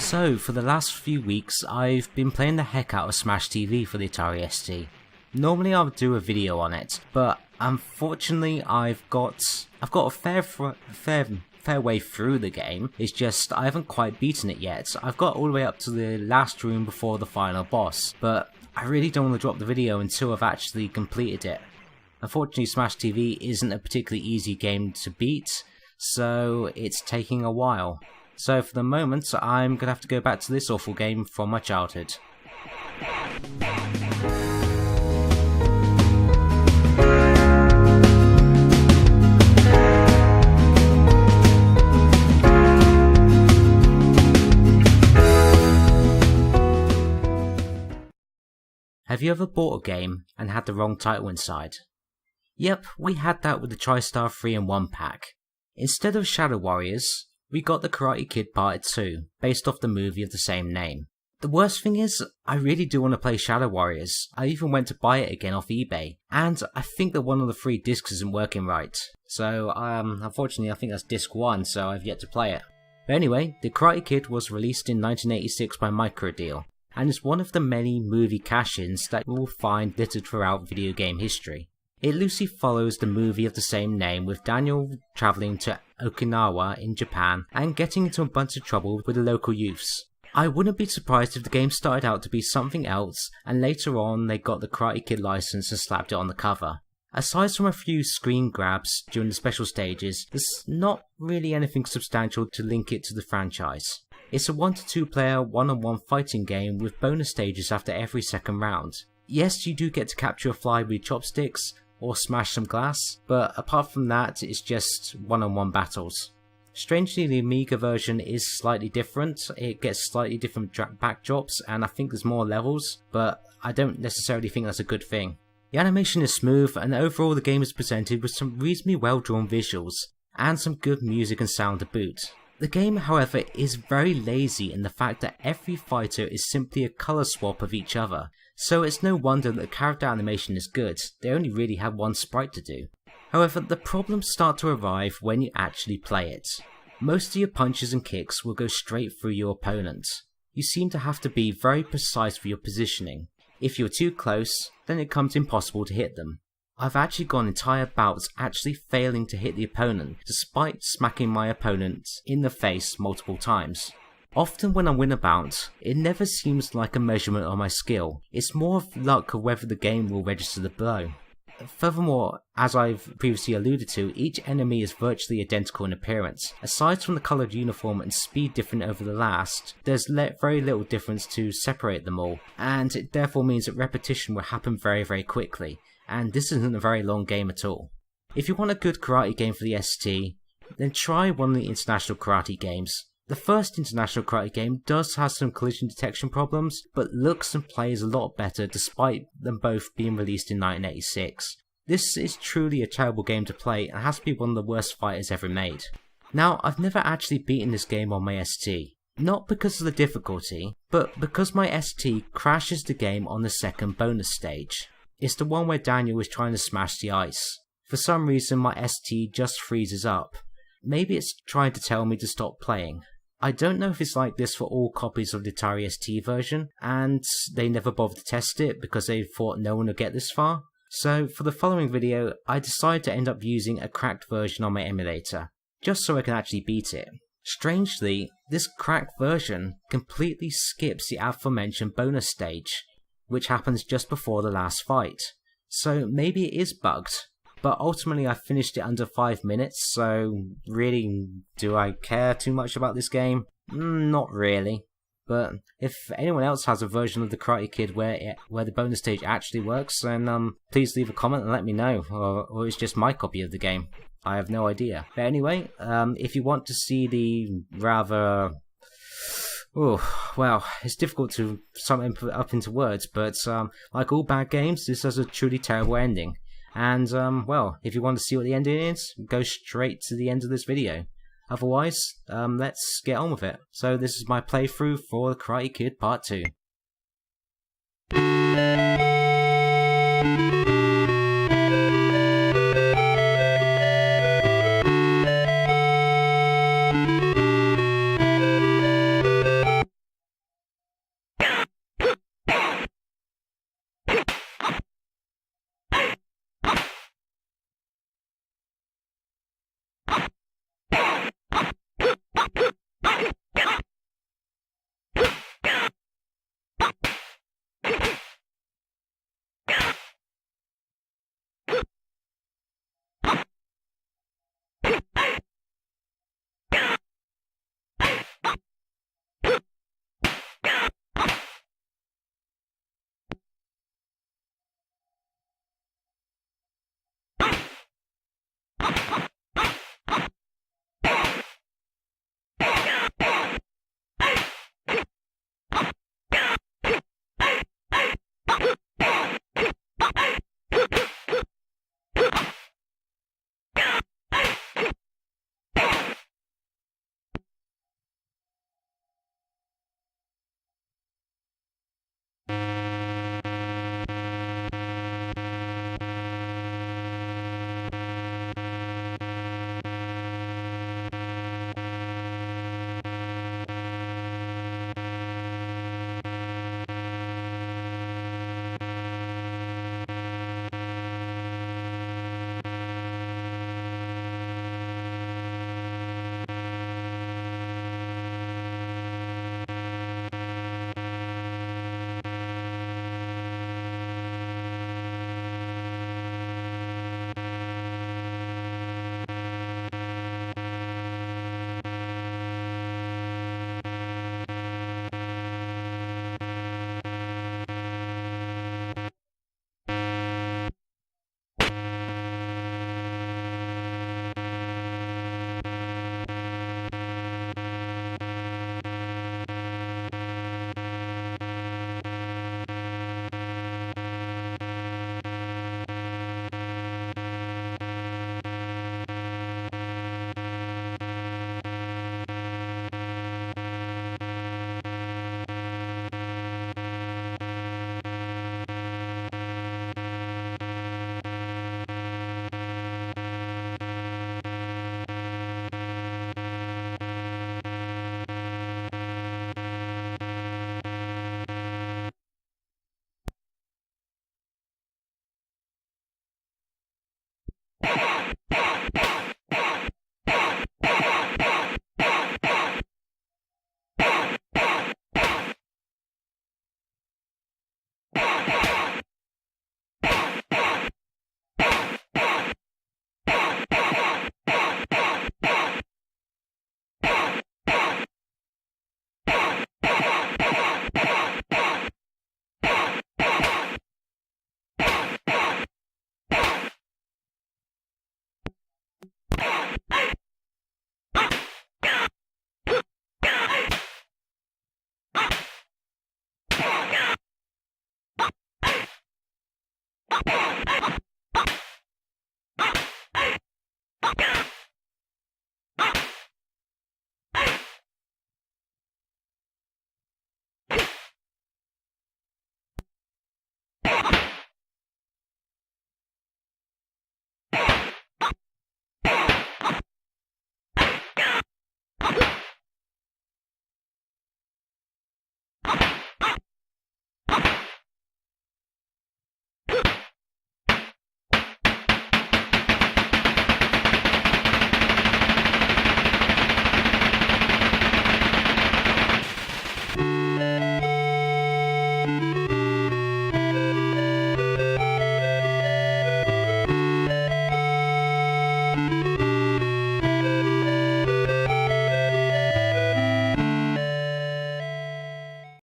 So, for the last few weeks, I've been playing the heck out of Smash TV for the Atari ST. Normally I would do a video on it, but unfortunately I've got a fair way through the game. It's just I haven't quite beaten it yet. I've got all the way up to the last room before the final boss, but I really don't want to drop the video until I've actually completed it. Unfortunately, Smash TV isn't a particularly easy game to beat, so it's taking a while. So for the moment, I'm gonna have to go back to this awful game from my childhood. Have you ever bought a game and had the wrong title inside? Yep, we had that with the TriStar 3-in-1 pack. Instead of Shadow Warriors, we got the Karate Kid Part 2, based off the movie of the same name. The worst thing is, I really do want to play Shadow Warriors. I even went to buy it again off eBay, and I think that one of the 3 discs isn't working right. So, unfortunately I think that's disc 1, so I've yet to play it. But anyway, the Karate Kid was released in 1986 by Microdeal, and is one of the many movie cash-ins that you will find littered throughout video game history. It loosely follows the movie of the same name, with Daniel travelling to Okinawa in Japan and getting into a bunch of trouble with the local youths. I wouldn't be surprised if the game started out to be something else and later on they got the Karate Kid license and slapped it on the cover. Aside from a few screen grabs during the special stages, there's not really anything substantial to link it to the franchise. It's a 1 to 2 player one-on-one fighting game with bonus stages after every second round. Yes, you do get to capture a fly with chopsticks, or smash some glass, but apart from that, it's just one-on-one battles. Strangely, the Amiga version is slightly different. It gets slightly different backdrops, and I think there's more levels, but I don't necessarily think that's a good thing. The animation is smooth, and overall the game is presented with some reasonably well-drawn visuals, and some good music and sound to boot. The game, however, is very lazy in the fact that every fighter is simply a colour swap of each other, so it's no wonder that the character animation is good. They only really have one sprite to do. However, the problems start to arrive when you actually play it. Most of your punches and kicks will go straight through your opponent. You seem to have to be very precise with your positioning. If you're too close, then it becomes impossible to hit them. I've actually gone entire bouts actually failing to hit the opponent, despite smacking my opponent in the face multiple times. Often when I win a bout, it never seems like a measurement of my skill. It's more of luck of whether the game will register the blow. Furthermore, as I've previously alluded to, each enemy is virtually identical in appearance. Aside from the coloured uniform and speed different over the last, there's very little difference to separate them all, and it therefore means that repetition will happen very quickly, and this isn't a very long game at all. If you want a good karate game for the ST, then try one of the international karate games. The first international karate game does have some collision detection problems, but looks and plays a lot better despite them both being released in 1986. This is truly a terrible game to play and has to be one of the worst fighters ever made. Now, I've never actually beaten this game on my ST. Not because of the difficulty, but because my ST crashes the game on the second bonus stage. It's the one where Daniel is trying to smash the ice. For some reason my ST just freezes up. Maybe it's trying to tell me to stop playing. I don't know if it's like this for all copies of the Atari ST version, and they never bothered to test it because they thought no one would get this far. So for the following video, I decided to end up using a cracked version on my emulator, just so I can actually beat it. Strangely, this cracked version completely skips the aforementioned bonus stage, which happens just before the last fight. So maybe it is bugged. But ultimately I finished it under 5 minutes, so really, do I care too much about this game? Not really. But if anyone else has a version of the Karate Kid where the bonus stage actually works, then please leave a comment and let me know, or it's just my copy of the game. I have no idea. But anyway, if you want to see the rather... well, it's difficult to sum it up into words, but like all bad games, this has a truly terrible ending. And, well, if you want to see what the ending is, go straight to the end of this video. Otherwise, let's get on with it. So this is my playthrough for the Karate Kid Part 2. you.